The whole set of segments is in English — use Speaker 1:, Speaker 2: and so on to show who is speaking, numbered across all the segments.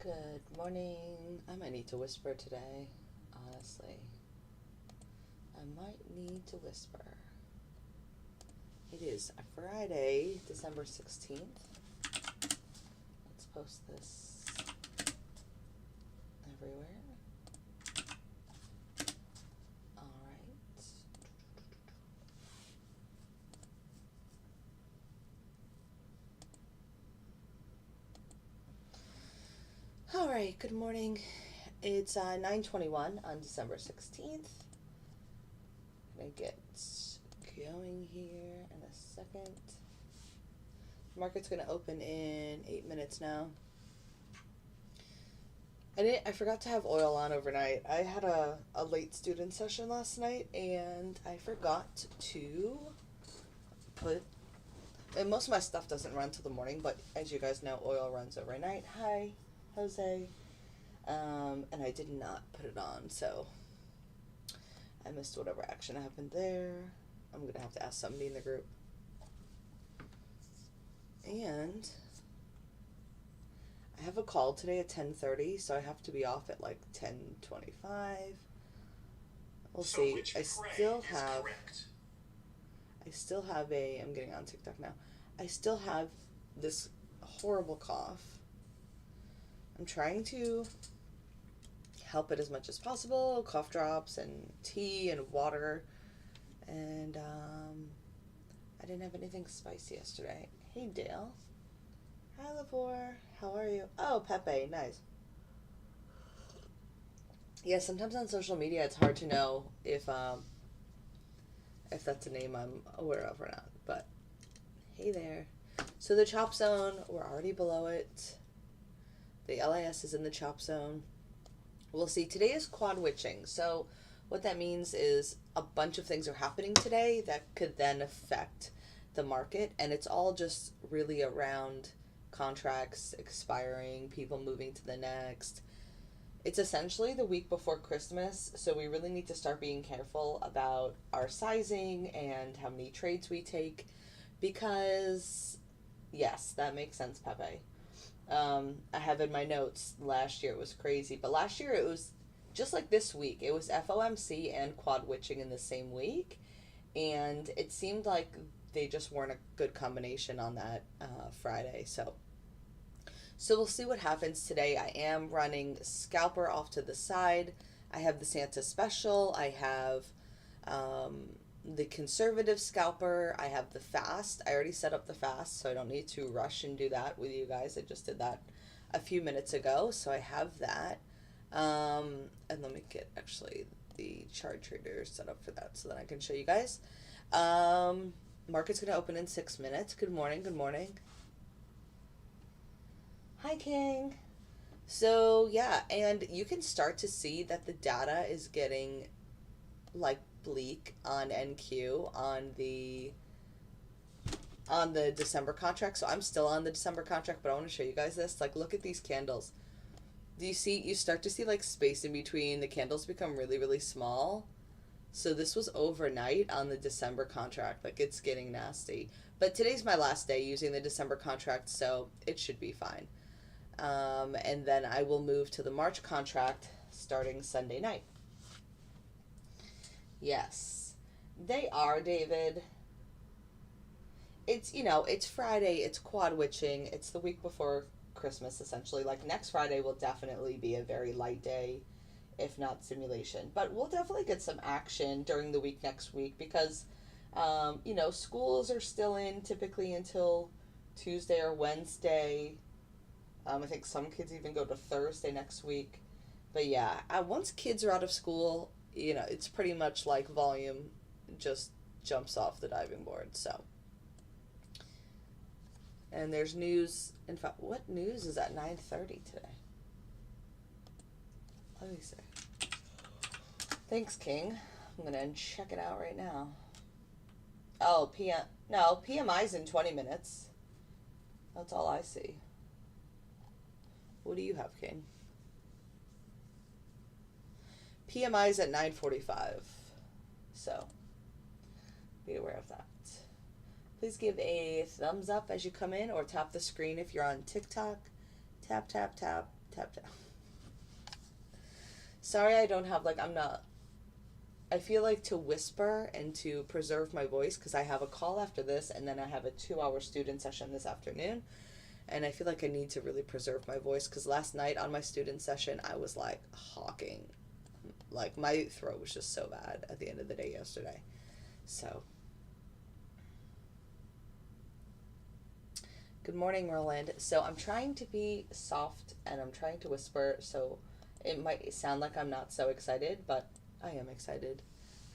Speaker 1: Good morning. I might need to whisper today, honestly. I might need to whisper. It is Friday, December 16th. Let's post this everywhere. All right. All right, good morning. It's 9:21 on December 16th. I'm going to get going here in a second. Market's going to open in 8 minutes now. I forgot to have oil on overnight. I had a late student session last night, and I forgot to put... And most of my stuff doesn't run till the morning, but as you guys know, oil runs overnight. Hi, Jose. And I did not put it on, so I missed whatever action happened there. I'm going to have to ask somebody in the group. And I have a call today at 10:30, so I have to be off at like 10:25. We'll see. I still have a, I'm getting on TikTok now. I still have this horrible cough. I'm trying to help it as much as possible. Cough drops and tea and water. And I didn't have anything spicy yesterday. Hey, Dale. Hi, Lavore. How are you? Oh, Pepe. Nice. Yeah, sometimes on social media it's hard to know if that's a name I'm aware of or not. But hey there. So the chop zone, we're already below it. The LIS is in the chop zone. We'll see. Today is quad witching. So what that means is a bunch of things are happening today that could then affect the market. And it's all just really around contracts expiring, people moving to the next. It's essentially the week before Christmas. So we really need to start being careful about our sizing and how many trades we take. Because, yes, that makes sense, Pepe. I have in my notes, last year it was crazy, but last year it was just like this week. It was FOMC and quad witching in the same week, and it seemed like they just weren't a good combination on that Friday. So we'll see what happens today. I am running scalper off to the side. I have the Santa special. I have the conservative scalper. I have the fast. I already set up the fast, so I don't need to rush and do that with you guys. I just did that a few minutes ago, so I have that. And let me get actually the chart trader set up for that so that I can show you guys. Market's going to open in 6 minutes. Good morning. Good morning. Hi, King. So, yeah, and you can start to see that the data is getting like bleak on NQ on the December contract. So I'm still on the December contract, but I want to show you guys this. Like, look at these candles. Do you see, you start to see like space in between the candles become really, really small. So this was overnight on the December contract. Like, it's getting nasty. But today's my last day using the December contract, so it should be fine. And then I will move to the March contract starting Sunday night. Yes, they are, David. It's, it's Friday, it's quad witching, it's the week before Christmas, essentially. Like, next Friday will definitely be a very light day, if not simulation. But we'll definitely get some action during the week next week because, schools are still in typically until Tuesday or Wednesday. I think some kids even go to Thursday next week. But yeah, once kids are out of school, it's pretty much like volume just jumps off the diving board. So, and there's news. In fact, what news is at 9:30 today? Let me see. Thanks, King. I'm gonna check it out right now. Oh, PMI's in 20 minutes. That's all I see. What do you have, King? PMI is at 9:45, so be aware of that. Please give a thumbs up as you come in or tap the screen if you're on TikTok. Tap, tap, tap, Tap, tap. Sorry I don't have, like, I feel like to whisper and to preserve my voice because I have a call after this and then I have a 2-hour student session this afternoon. And I feel like I need to really preserve my voice because last night on my student session, I was like hawking. Like my throat was just so bad at the end of the day yesterday. So. Good morning, Roland. So I'm trying to be soft and I'm trying to whisper. So it might sound like I'm not so excited, but I am excited.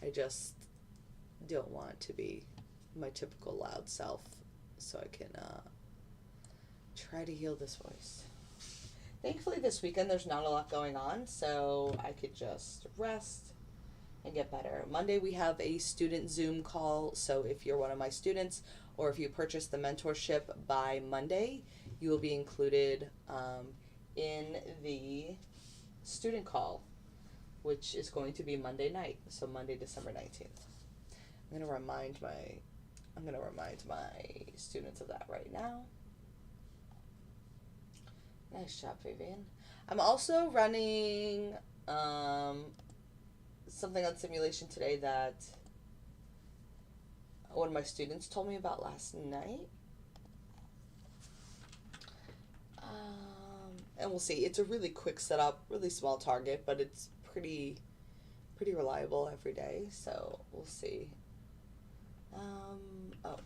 Speaker 1: I just don't want to be my typical loud self, so I can try to heal this voice. Thankfully this weekend there's not a lot going on, so I could just rest and get better. Monday we have a student Zoom call, so if you're one of my students or if you purchase the mentorship by Monday, you will be included in the student call, which is going to be Monday night, so Monday, December 19th. I'm gonna remind my students of that right now. Nice job, Vivian. I'm also running something on simulation today that one of my students told me about last night. And we'll see. It's a really quick setup, really small target, but it's pretty reliable every day, so we'll see. Oh.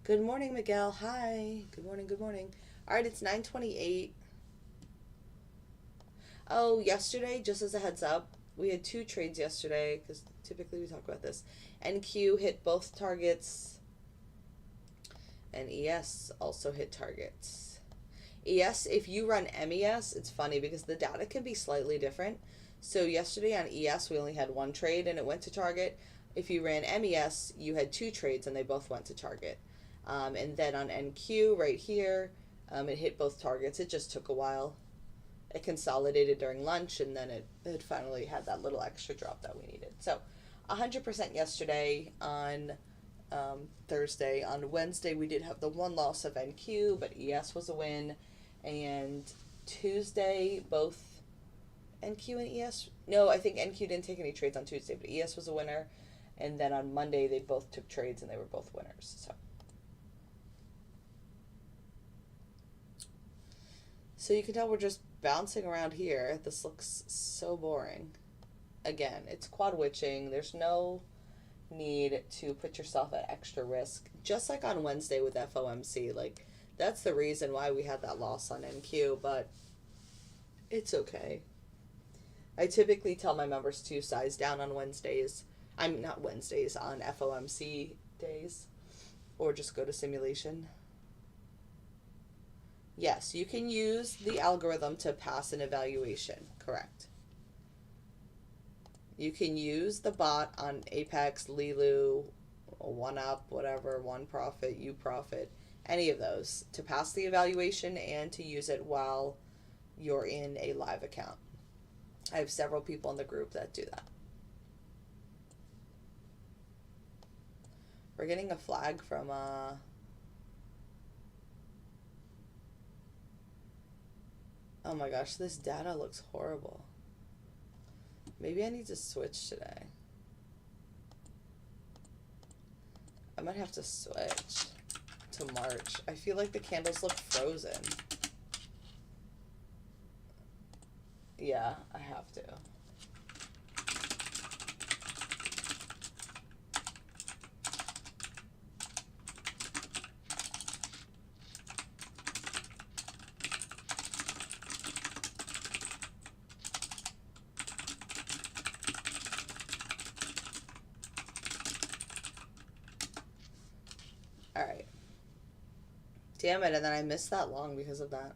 Speaker 1: Good morning, Miguel. Hi. Good morning, good morning. All right, it's 9:28. Oh, yesterday, just as a heads up, we had 2 trades yesterday, because typically we talk about this. NQ hit both targets, and ES also hit targets. ES, if you run MES, it's funny because the data can be slightly different. So yesterday on ES, we only had 1 trade, and it went to target. If you ran MES, you had 2 trades, and they both went to target. And then on NQ, right here, it hit both targets. It just took a while. It consolidated during lunch, and then it finally had that little extra drop that we needed. So 100% yesterday on Thursday. On Wednesday, we did have the 1 loss of NQ, but ES was a win. And Tuesday, both NQ and ES... No, I think NQ didn't take any trades on Tuesday, but ES was a winner. And then on Monday, they both took trades, and they were both winners. So you can tell we're just bouncing around here. This looks so boring. Again, it's quad witching. There's no need to put yourself at extra risk. Just like on Wednesday with FOMC, like that's the reason why we had that loss on NQ, but it's okay. I typically tell my members to size down on Wednesdays. I'm not Wednesdays, on FOMC days, or just go to simulation. Yes, you can use the algorithm to pass an evaluation, correct. You can use the bot on Apex, Lilu, 1UP, whatever, OneProfit, UProfit, any of those to pass the evaluation and to use it while you're in a live account. I have several people in the group that do that. We're getting a flag from oh my gosh, this data looks horrible. Maybe I need to switch today. I might have to switch to March. I feel like the candles look frozen. Yeah, I have to. Alright. Damn it, and then I missed that long because of that.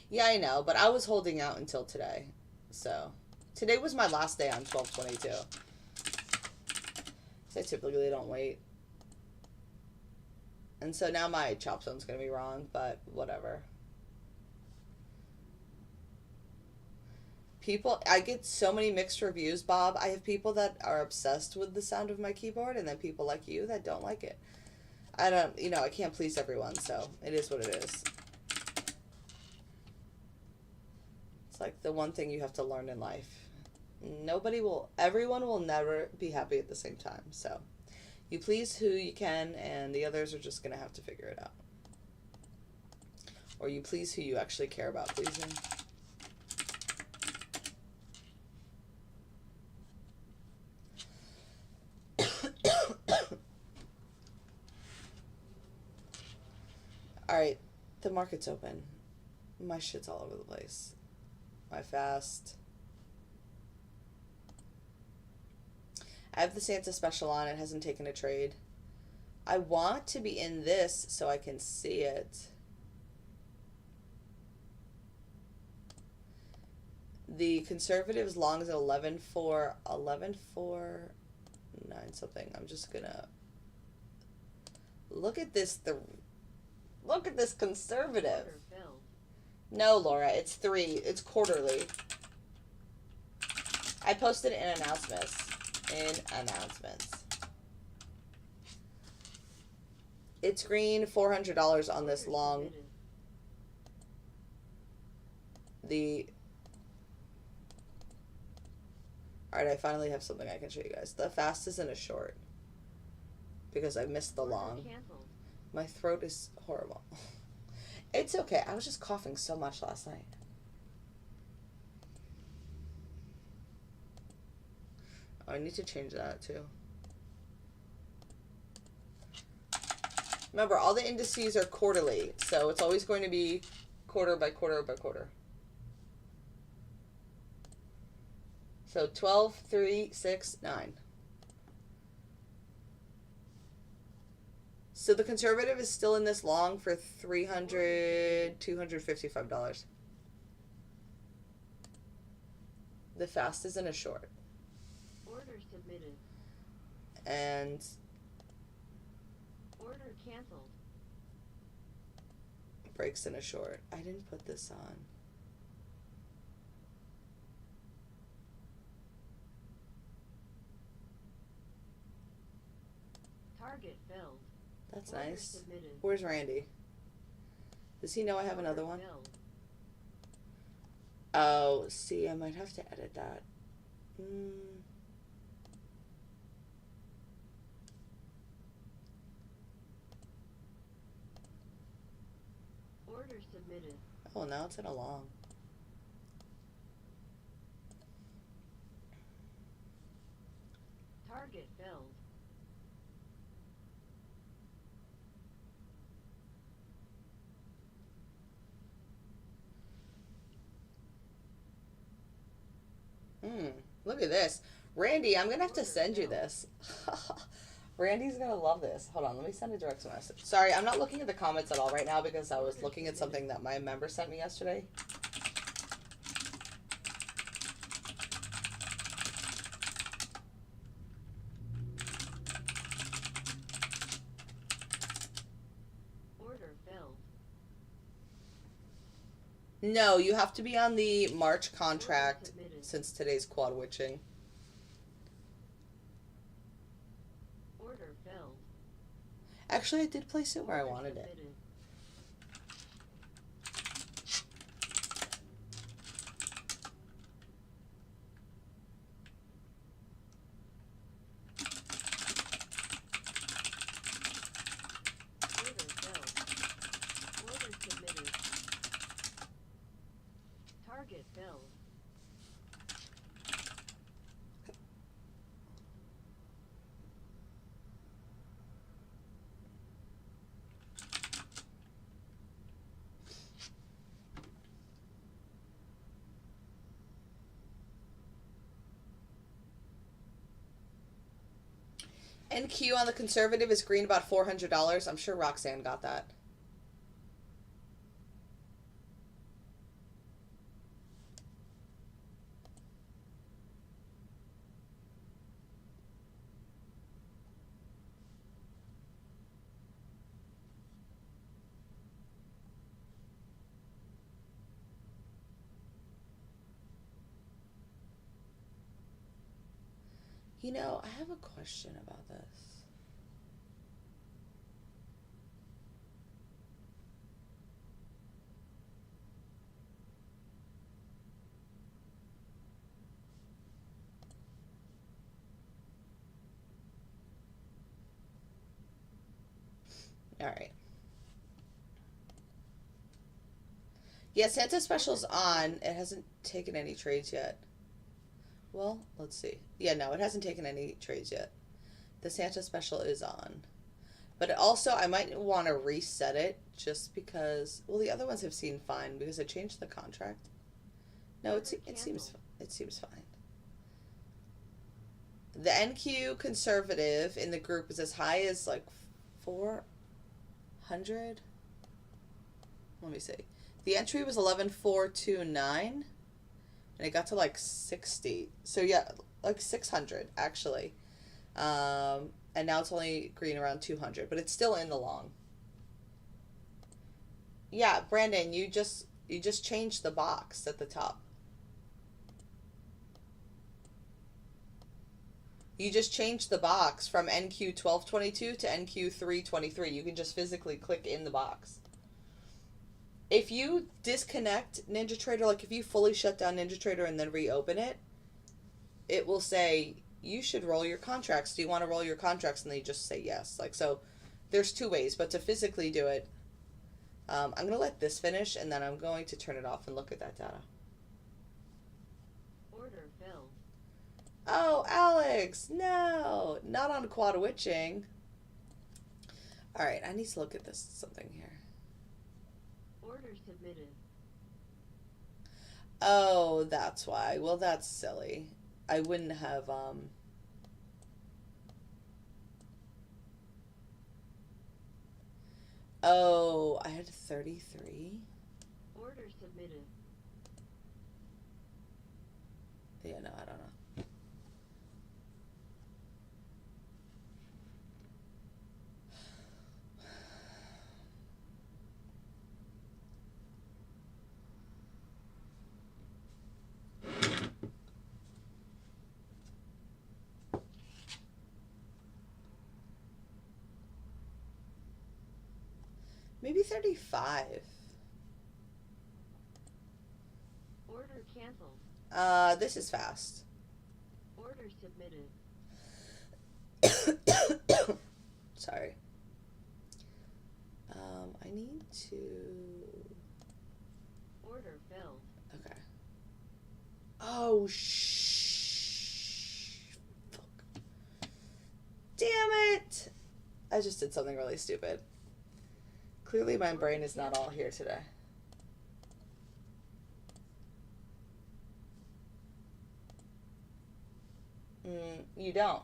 Speaker 1: Yeah, I know, but I was holding out until today. So, today was my last day on 12/22. So I typically don't wait. And so now my chop zone's going to be wrong, but whatever. People, I get so many mixed reviews, Bob. I have people that are obsessed with the sound of my keyboard, and then people like you that don't like it. I don't, you know, I can't please everyone, so it is what it is. It's like the one thing you have to learn in life. Everyone will never be happy at the same time, so you please who you can, and the others are just going to have to figure it out. Or you please who you actually care about pleasing. Alright, the market's open. My shit's all over the place. My fast. I have the Santa special on. It hasn't taken a trade. I want to be in this so I can see it. The conservatives long is at 11.4, 11.4, 9 something. I'm just gonna look at this. Look at this conservative. No, Laura, it's 3. It's quarterly. I posted in announcements. It's green, $400 on this long. Alright, I finally have something I can show you guys. The fast is in a short. Because I missed the long. My throat is horrible. It's okay. I was just coughing so much last night. Oh, I need to change that too. Remember, all the indices are quarterly, so it's always going to be quarter by quarter by quarter. So 12, 3, 6, 9. So the conservative is still in this long for $255. The fast is in a short.
Speaker 2: Order submitted.
Speaker 1: And
Speaker 2: order canceled.
Speaker 1: Breaks in a short. I didn't put this on.
Speaker 2: Target filled.
Speaker 1: That's
Speaker 2: order
Speaker 1: nice.
Speaker 2: Submitted.
Speaker 1: Where's Randy? Does he know I have
Speaker 2: Order
Speaker 1: another one?
Speaker 2: filled.
Speaker 1: Oh, see, I might have to edit that.
Speaker 2: Order submitted.
Speaker 1: Oh, now it's in a long.
Speaker 2: Target filled.
Speaker 1: Look at this. Randy, I'm going to have to send you this. Randy's going to love this. Hold on, let me send a direct message. Sorry, I'm not looking at the comments at all right now because I was looking at something that my member sent me yesterday.
Speaker 2: Order filled.
Speaker 1: No, you have to be on the March contract since today's quad witching.
Speaker 2: Order filled.
Speaker 1: Actually, I did place it where I wanted it.
Speaker 2: Order filled. Order submitted. Target filled.
Speaker 1: NQ on the conservative is green about $400. I'm sure Roxanne got that. You know, I have a question about this. All right. Yeah, Santa Special's on. It hasn't taken any trades yet. Well, let's see. Yeah, no, it hasn't taken any trades yet. The Santa Special is on. But also, I might want to reset it just because, well, the other ones have seen fine because I changed the contract. No, it seems fine. The NQ conservative in the group is as high as like 400. Let me see. The entry was 11,429 and it got to like 60. So yeah, like 600 actually. And now it's only green around 200, but it's still in the long. Yeah, Brandon, you just changed the box at the top. You just changed the box from NQ 1222 to NQ 323. You can just physically click in the box. If you disconnect NinjaTrader, like if you fully shut down NinjaTrader and then reopen it, it will say, you should roll your contracts. Do you want to roll your contracts? And they just say yes. Like, so there's two ways, but to physically do it, I'm going to let this finish and then I'm going to turn it off and look at that data.
Speaker 2: Order filled.
Speaker 1: Oh, Alex, no, not on quad witching. All right, I need to look at this something here.
Speaker 2: Order submitted.
Speaker 1: Oh, that's why. Well, that's silly. I wouldn't have, oh, I had 33?
Speaker 2: Order submitted.
Speaker 1: Yeah, no, I don't know. Maybe 35.
Speaker 2: Order canceled.
Speaker 1: This is fast.
Speaker 2: Order submitted.
Speaker 1: Sorry. I need to...
Speaker 2: Order filled.
Speaker 1: Okay. Oh, fuck. Damn it! I just did something really stupid. Clearly my brain is not all here today. You don't.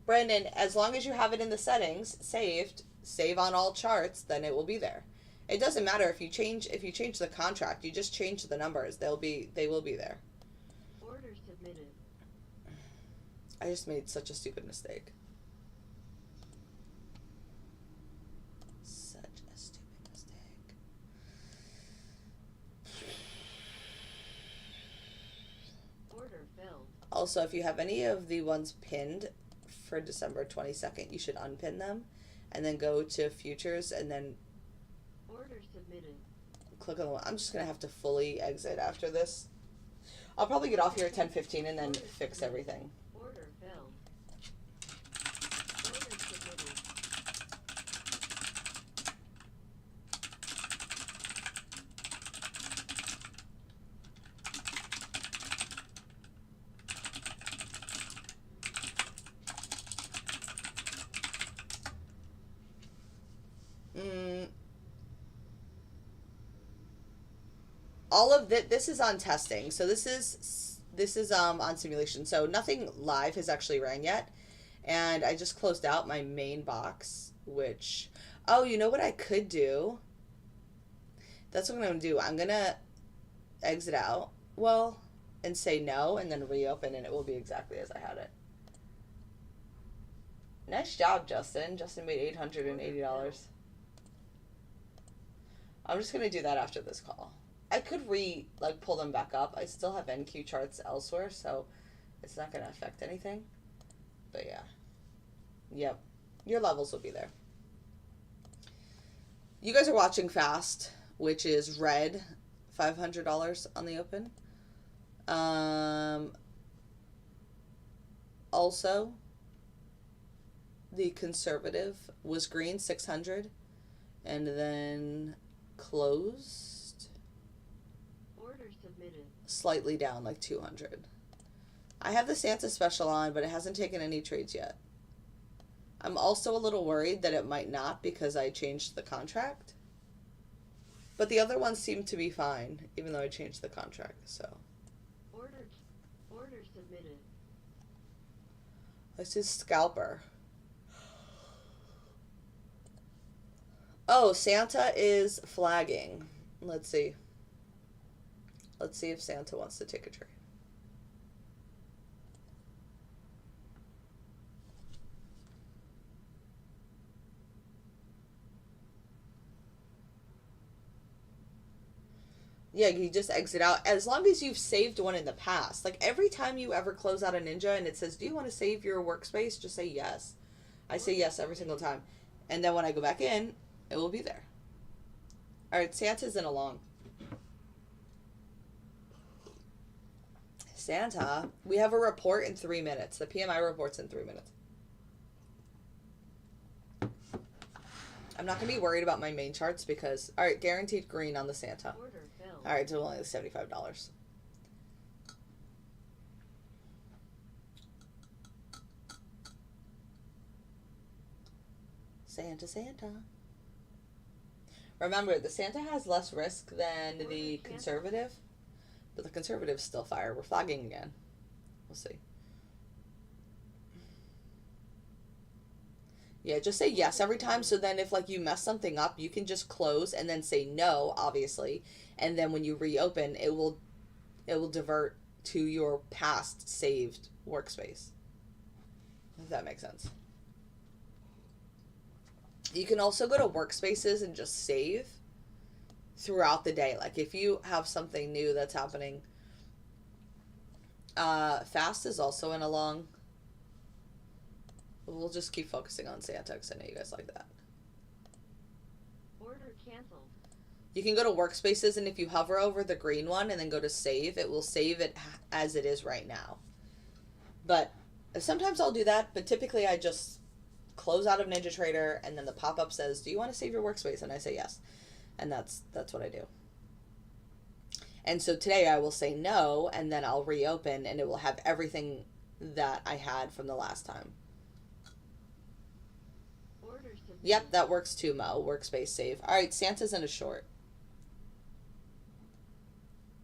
Speaker 1: Brandon, as long as you have it in the settings saved, save on all charts, then it will be there. It doesn't matter if you change the contract, you just change the numbers. They will be there.
Speaker 2: Order submitted.
Speaker 1: I just made such a stupid mistake. Such a stupid mistake.
Speaker 2: Order filled.
Speaker 1: Also, if you have any of the ones pinned for December 22nd, you should unpin them and then go to futures and then
Speaker 2: Order submitted.
Speaker 1: click on the one. I'm just going to have to fully exit after this. I'll probably get off here at 10:15 and then fix everything.
Speaker 2: Order filled. Order submitted.
Speaker 1: All of this is on testing. So this is on simulation. So nothing live has actually ran yet. And I just closed out my main box, which, oh, you know what I could do? That's what I'm going to do. I'm going to exit out, well, and say no, and then reopen, and it will be exactly as I had it. Nice job, Justin. Justin made $880. I'm just going to do that after this call. I could pull them back up. I still have NQ charts elsewhere, so It's not going to affect anything. But yeah. Yep. Your levels will be there. You guys are watching Fast, which is red, $500 on the open. Also, the conservative was green, 600, and then closed.
Speaker 2: Order submitted.
Speaker 1: Slightly down, like 200. I have the Santa special on, but it hasn't taken any trades yet. I'm also a little worried that it might not because I changed the contract. But the other ones seem to be fine, even though I changed the contract, so.
Speaker 2: Order submitted.
Speaker 1: This is Scalper. Oh, Santa is flagging. Let's see. Let's see if Santa wants to take a trade. Yeah, you just exit out as long as you've saved one in the past. Like every time you ever close out a Ninja and it says, do you want to save your workspace? Just say yes. I say yes every single time. And then when I go back in, it will be there. All right, Santa's in a long. Santa, we have a report in 3 minutes. The PMI report's in 3 minutes. I'm not going to be worried about my main charts because, all right, guaranteed green on the Santa.
Speaker 2: Order filled.
Speaker 1: All right, so only $75. Santa, Santa. Remember, the Santa has less risk than the conservative, but the conservative's still fire. We're flagging again. We'll see. Yeah, just say yes every time. So then if like you mess something up, you can just close and then say no, obviously. And then when you reopen, it will divert to your past saved workspace. If that makes sense. You can also go to workspaces and just save throughout the day. Like if you have something new that's happening. Fast is also in a long. We'll just keep focusing on Santa because I know you guys like that.
Speaker 2: Order canceled.
Speaker 1: You can go to workspaces and if you hover over the green one and then go to save, it will save it as it is right now. But sometimes I'll do that, but typically I just close out of NinjaTrader and then the pop-up says, do you want to save your workspace? And I say yes. And that's what I do. And so today I will say no, and then I'll reopen and it will have everything that I had from the last time. Yep, that works too, Mo. Workspace save. All right, Santa's in a short.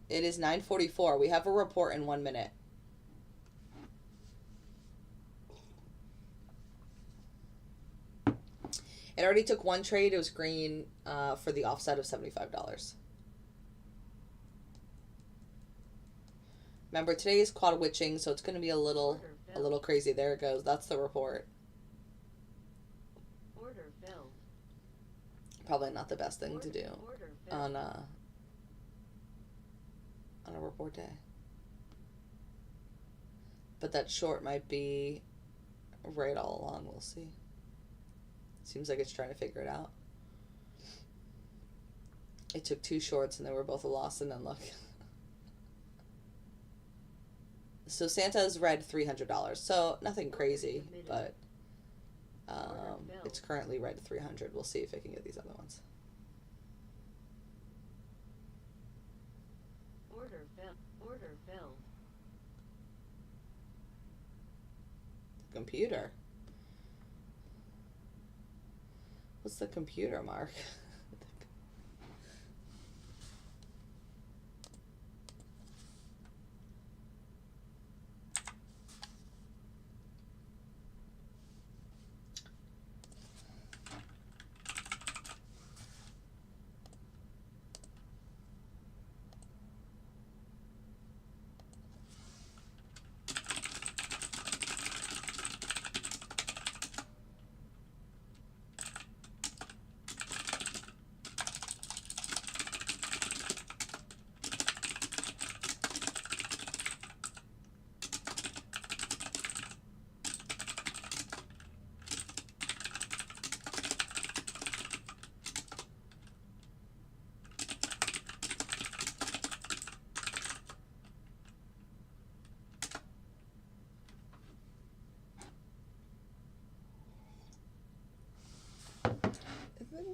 Speaker 1: It is 9:44. We have a report in 1 minute. It already took one trade. It was green for the offset of $75. Remember, today is quad witching, so it's going to be a little crazy. There it goes. That's the report.
Speaker 2: Order filled.
Speaker 1: Probably not the best thing to do on a report day. But that short might be right all along. We'll see. Seems like it's trying to figure it out. It took two shorts and they were both a loss, and then look. So Santa's red $300. So nothing crazy, but it's currently red 300. We'll see if I can get these other ones.
Speaker 2: Order filled. Order filled.
Speaker 1: Computer. What's the computer, Mark?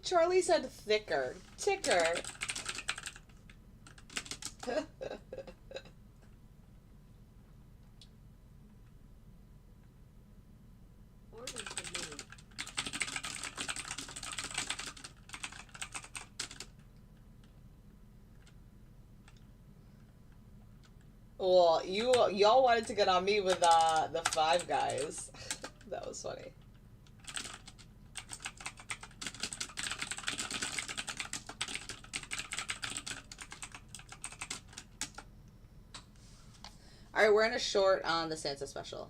Speaker 1: Charlie said thicker. Ticker.
Speaker 2: Order submitted.
Speaker 1: Well, y'all wanted to get on me with the Five Guys. That was funny. All right, we're in a short on the Santa special.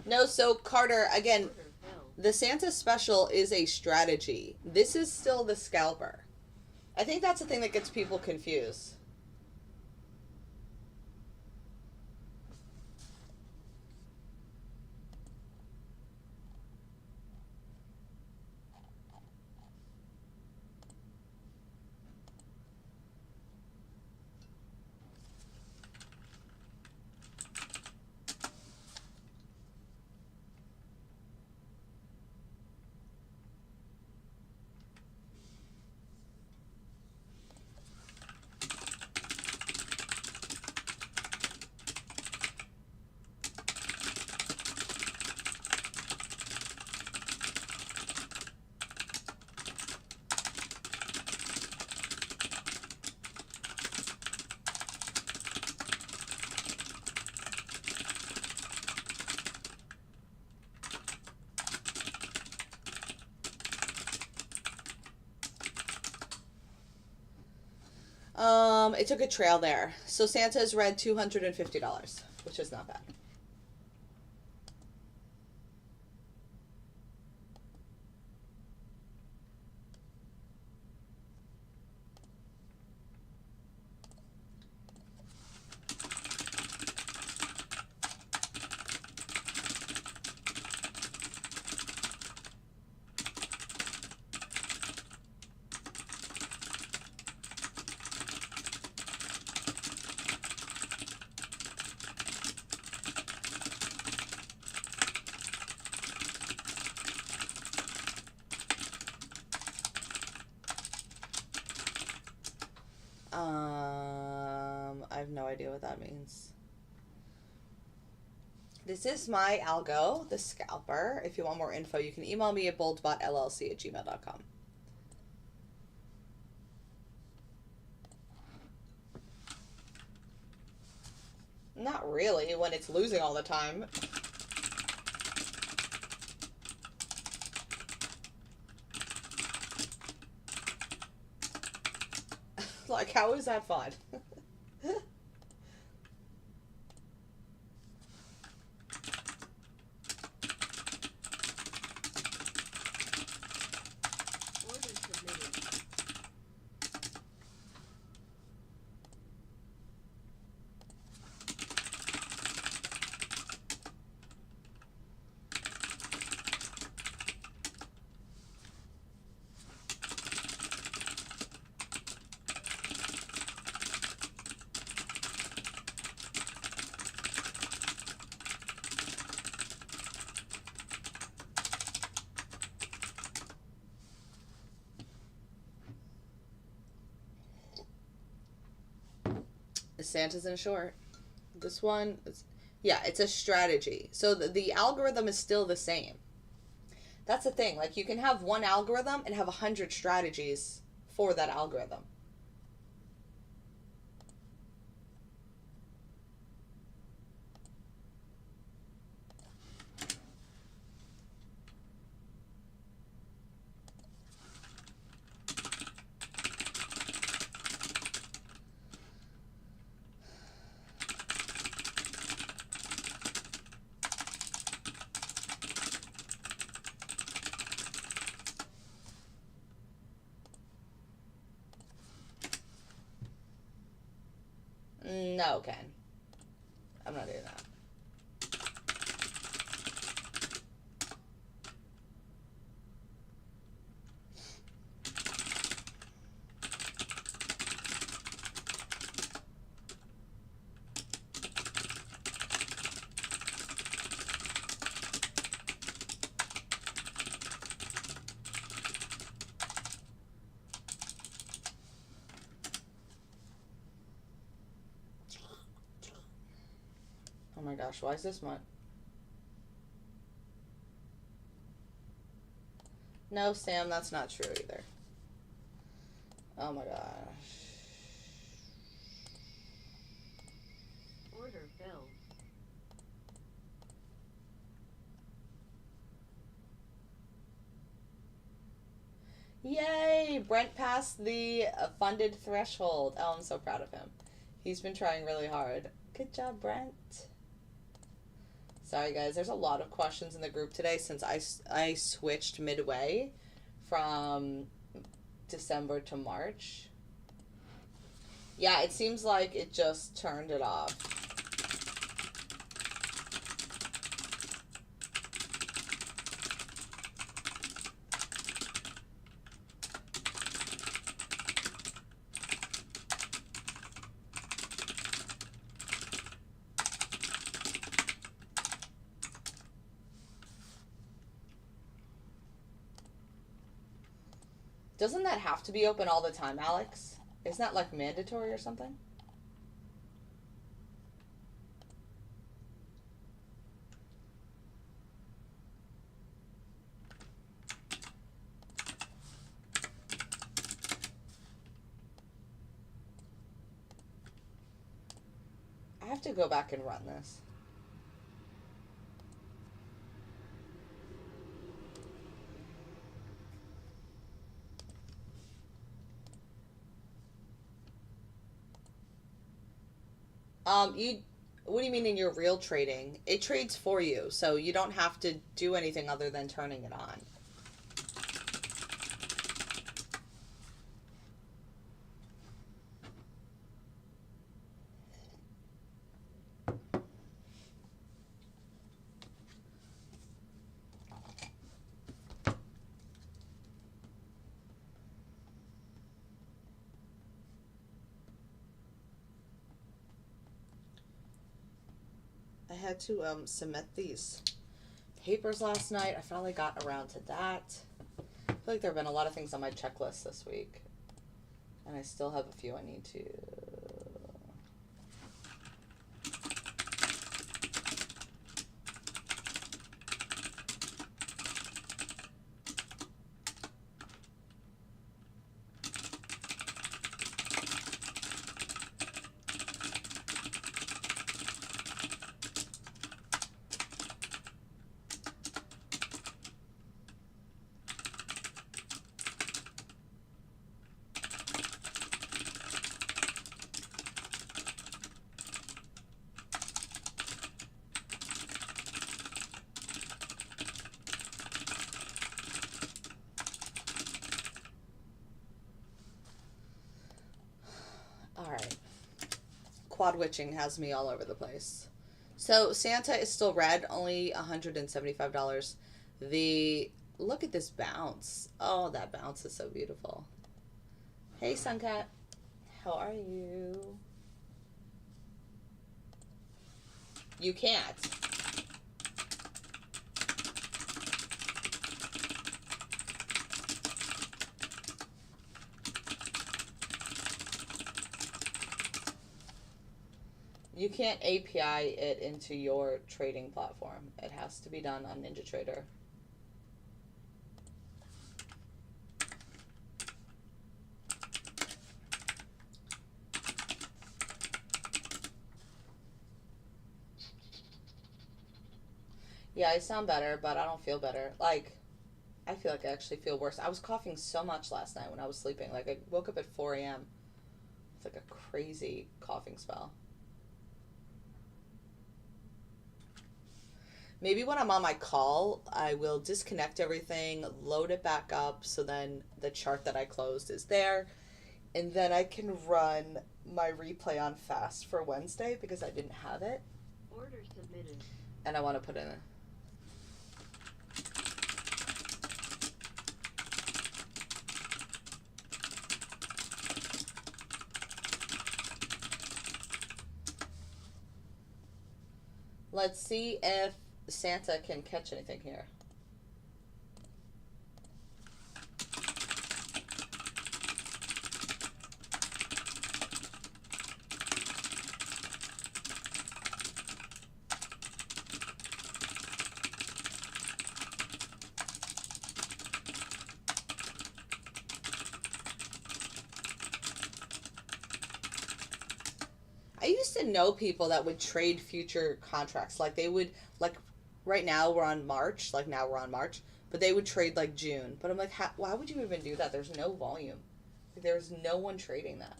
Speaker 1: No, so Carter, again,
Speaker 2: Order filled.
Speaker 1: the Santa special is a strategy. This is still the scalper. I think that's the thing that gets people confused. It took a trail there. So Santa's read $250, which is not bad. I have no idea what that means. This is my Algo, the scalper. If you want more info, you can email me at boldbotllc@gmail.com. Not really, when it's losing all the time. Like, how is that fun?
Speaker 2: Order submitted.
Speaker 1: Santa's in short. This one, yeah, it's a strategy. So the algorithm is still the same. That's the thing. Like, you can have one algorithm and have 100 strategies for that algorithm. No, Ken. I'm not doing that. my gosh, why is this one? No, Sam, that's not true either. Oh my gosh.
Speaker 2: Order filled.
Speaker 1: Yay! Brent passed the funded threshold. Oh, I'm so proud of him. He's been trying really hard. Good job, Brent. Sorry, guys. There's a lot of questions in the group today since I switched midway from December to March. Yeah, it seems like it just turned it off. Doesn't that have to be open all the time, Alex? Isn't that like mandatory or something? I have to go back and run this. What do you mean in your real trading? It trades for you, so you don't have to do anything other than turning it on. I had to submit these papers last night. I finally got around to that. I feel like there have been a lot of things on my checklist this week, and I still have a few I need to. Alright. Quad witching has me all over the place. So Santa is still red, only $175. Look at this bounce. Oh, that bounce is so beautiful. Hey, Suncat. How are you? You can't. You can't API it into your trading platform. It has to be done on NinjaTrader. Yeah, I sound better, but I don't feel better. Like, I feel like I actually feel worse. I was coughing so much last night when I was sleeping. Like, I woke up at 4 a.m. It's like a crazy coughing spell. Maybe when I'm on my call, I will disconnect everything, load it back up, so then the chart that I closed is there. And then I can run my replay on fast for Wednesday because I didn't have it.
Speaker 2: Order submitted.
Speaker 1: And I want to put in a... Let's see if Santa can catch anything here. used to know people that would trade future contracts. Like they would, like right now we're on March, but they would trade like June. But I'm like, why would you even do that? There's no volume. Like, there's no one trading that.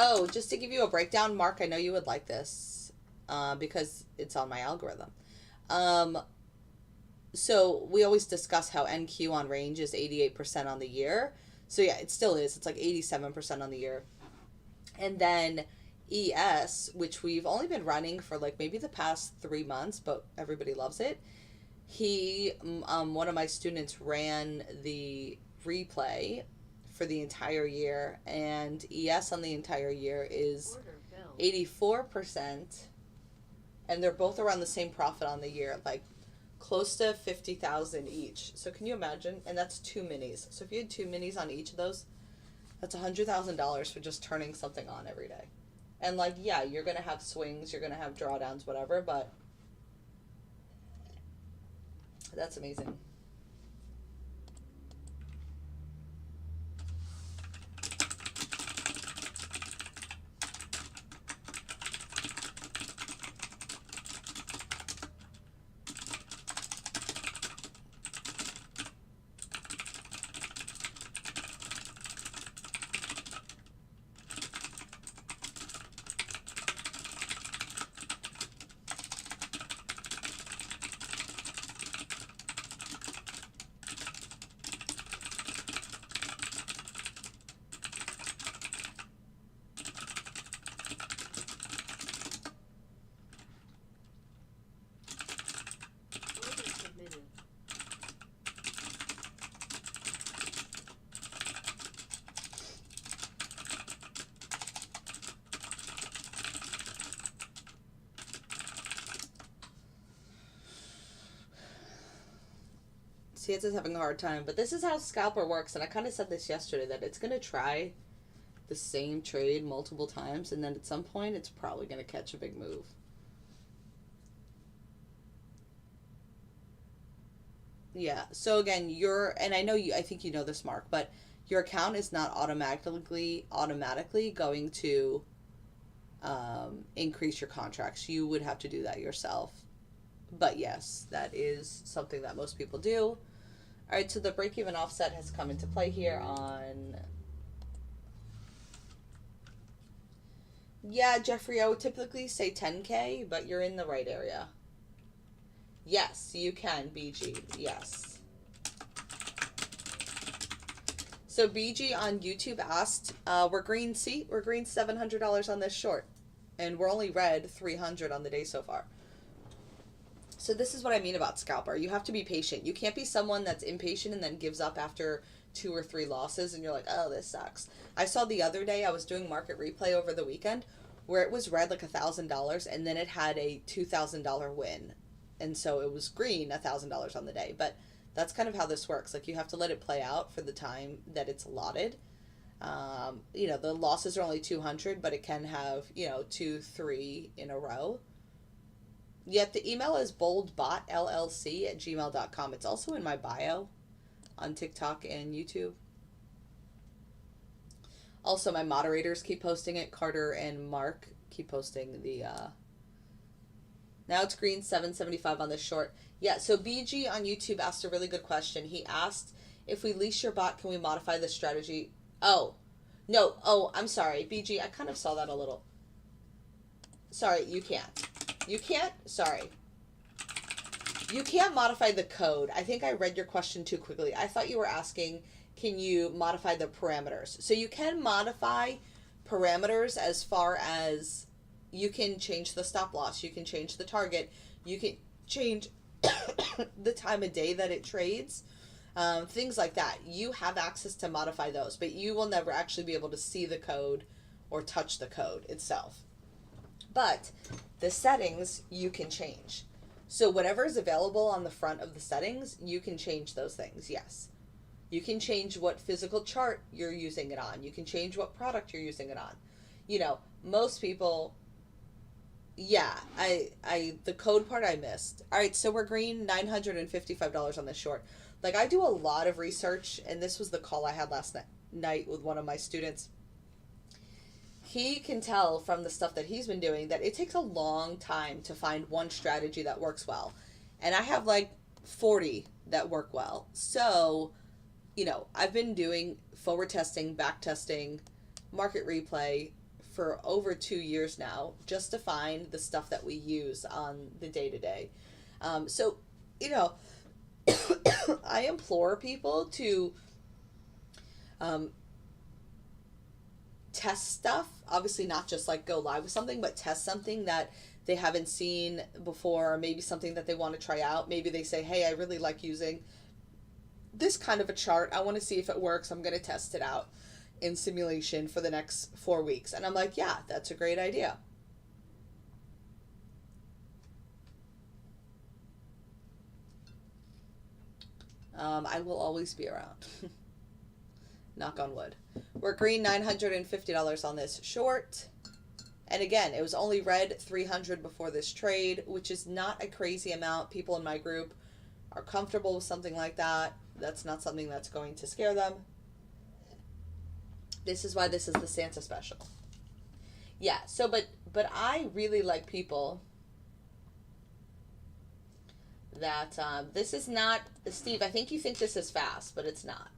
Speaker 1: Oh, just to give you a breakdown, Mark, I know you would like this because it's on my algorithm. Um, so we always discuss how NQ on range is 88% on the year. So yeah, it still is. It's like 87% on the year. And then ES, which we've only been running for like maybe the past 3 months, but everybody loves it. One of my students ran the replay for the entire year, and ES on the entire year is 84%, and they're both around the same profit on the year, like close to 50,000 each. So can you imagine? And that's 2 minis. So if you had 2 minis on each of those, that's $100,000 for just turning something on every day. And like, yeah, you're gonna have swings, you're gonna have drawdowns, whatever, but that's amazing. CS is having a hard time, but this is how scalper works, and I kind of said this yesterday, that it's going to try the same trade multiple times, and then at some point it's probably going to catch a big move. Yeah, so again, and I know I think you know this, Mark, but your account is not automatically going to increase your contracts. You would have to do that yourself. But yes, that is something that most people do. All right, so the break-even offset has come into play here on... Yeah, Jeffrey, I would typically say 10K, but you're in the right area. Yes, you can, BG. Yes. So BG on YouTube asked, we're green $700 on this short. And we're only red $300 on the day so far. So this is what I mean about scalper. You have to be patient. You can't be someone that's impatient and then gives up after 2 or 3 losses and you're like, oh, this sucks. I saw the other day, I was doing market replay over the weekend, where it was red like $1,000 and then it had a $2,000 win. And so it was green $1,000 on the day. But that's kind of how this works. Like, you have to let it play out for the time that it's allotted. The losses are only 200, but it can have, 2, 3 in a row. Yet the email is boldbotllc@gmail.com. It's also in my bio on TikTok and YouTube. Also, my moderators keep posting it. Carter and Mark keep posting the... Now it's green, 775 on this short. Yeah, so BG on YouTube asked a really good question. He asked, if we lease your bot, can we modify the strategy? Oh, no. Oh, I'm sorry. BG, I kind of saw that a little. Sorry, you can't. You can't? Sorry. You can't modify the code. I think I read your question too quickly. I thought you were asking, can you modify the parameters? So you can modify parameters as far as you can change the stop loss. You can change the target. You can change the time of day that it trades. Things like that. You have access to modify those, but you will never actually be able to see the code or touch the code itself. But the settings you can change. So whatever is available on the front of the settings, you can change those things, yes. You can change what physical chart you're using it on. You can change what product you're using it on. Most people, Yeah, the code part I missed. All right, so we're green, $955 on this short. Like, I do a lot of research, and this was the call I had last night with one of my students. He can tell from the stuff that he's been doing that it takes a long time to find one strategy that works well. And I have like 40 that work well. So, I've been doing forward testing, back testing, market replay for over 2 years now, just to find the stuff that we use on the day to day. So, you know, I implore people to um, test stuff. Obviously, not just like go live with something, but test something that they haven't seen before, or maybe something that they want to try out. Maybe they say, hey, I really like using this kind of a chart. I want to see if it works. I'm going to test it out in simulation for the next 4 weeks. And I'm like, yeah, that's a great idea. I will always be around. Knock on wood. We're green, $950 on this short. And again, it was only red $300 before this trade, which is not a crazy amount. People in my group are comfortable with something like that. That's not something that's going to scare them. This is why this is the Santa special. Yeah, so but I really like people that this is not, Steve, I think you think this is fast, but it's not.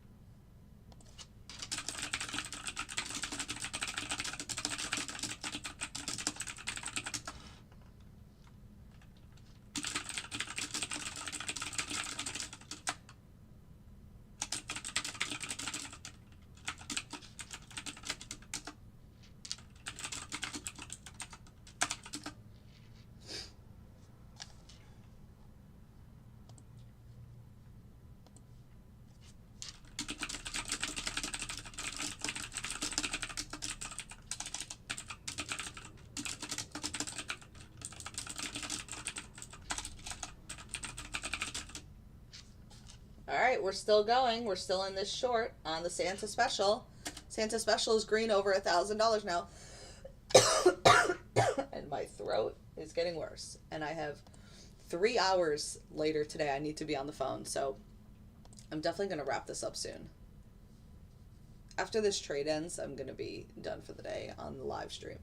Speaker 1: All right, we're still going. We're still in this short on the Santa special. Santa special is green over $1,000 now. And my throat is getting worse. And I have 3 hours later today I need to be on the phone. So I'm definitely going to wrap this up soon. After this trade ends, I'm going to be done for the day on the live stream.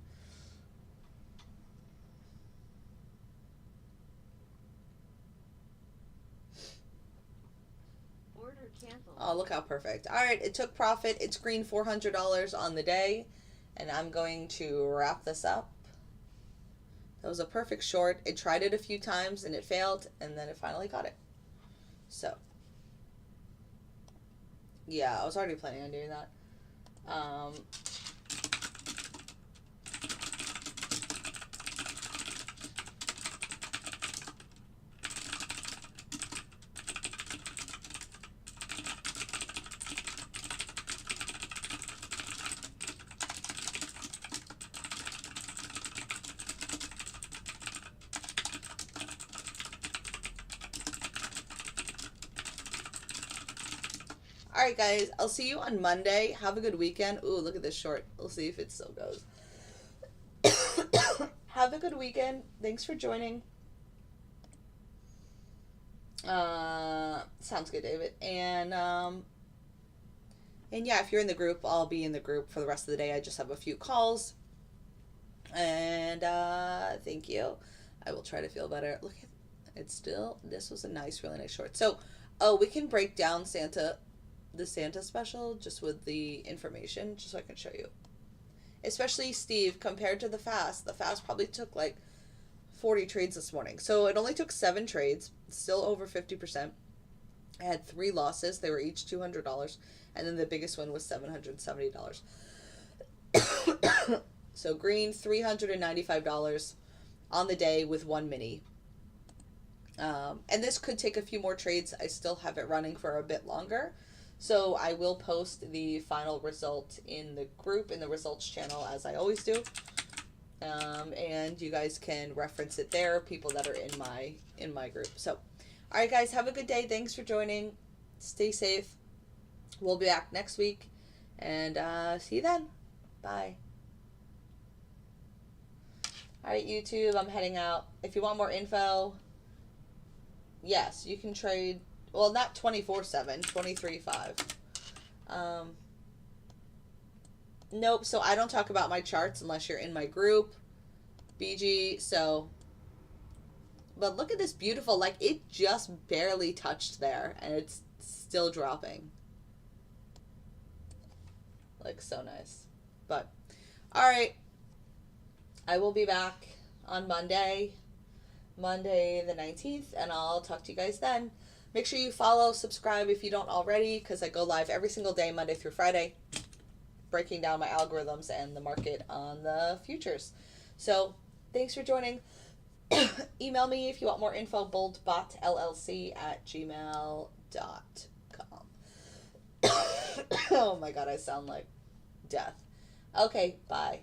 Speaker 1: Oh, look how perfect. All right, it took profit. It's green $400 on the day, and I'm going to wrap this up. That was a perfect short. It tried it a few times, and it failed, and then it finally got it. So, yeah, I was already planning on doing that. All right, guys, I'll see you on Monday. Have a good weekend. Ooh, look at this short. We'll see if it still goes. Have a good weekend. Thanks for joining. Sounds good, David. And yeah, if you're in the group, I'll be in the group for the rest of the day. I just have a few calls. And thank you. I will try to feel better. Look at it's still. This was a nice, really nice short. So, we can break down the Santa special just with the information, just so I can show you. Especially Steve, compared to the fast probably took like 40 trades this morning. So it only took 7 trades, still over 50%. I had 3 losses. They were each $200, and then the biggest one was $770. So green, $395 on the day with 1 mini. And this could take a few more trades. I still have it running for a bit longer. So I will post the final result in the group, in the results channel, as I always do. And you guys can reference it there, people that are in my group. So, all right, guys, have a good day. Thanks for joining. Stay safe. We'll be back next week. And see you then. Bye. All right, YouTube, I'm heading out. If you want more info, yes, you can trade. Well, not 24/7, 23/5. Nope, so I don't talk about my charts unless you're in my group, BG, so. But look at this beautiful, like, it just barely touched there, and it's still dropping. Like, so nice. But, alright, I will be back on Monday the 19th, and I'll talk to you guys then. Make sure you follow, subscribe if you don't already, because I go live every single day, Monday through Friday, breaking down my algorithms and the market on the futures. So, thanks for joining. Email me if you want more info, boldbotllc@gmail.com. Oh my god, I sound like death. Okay, bye.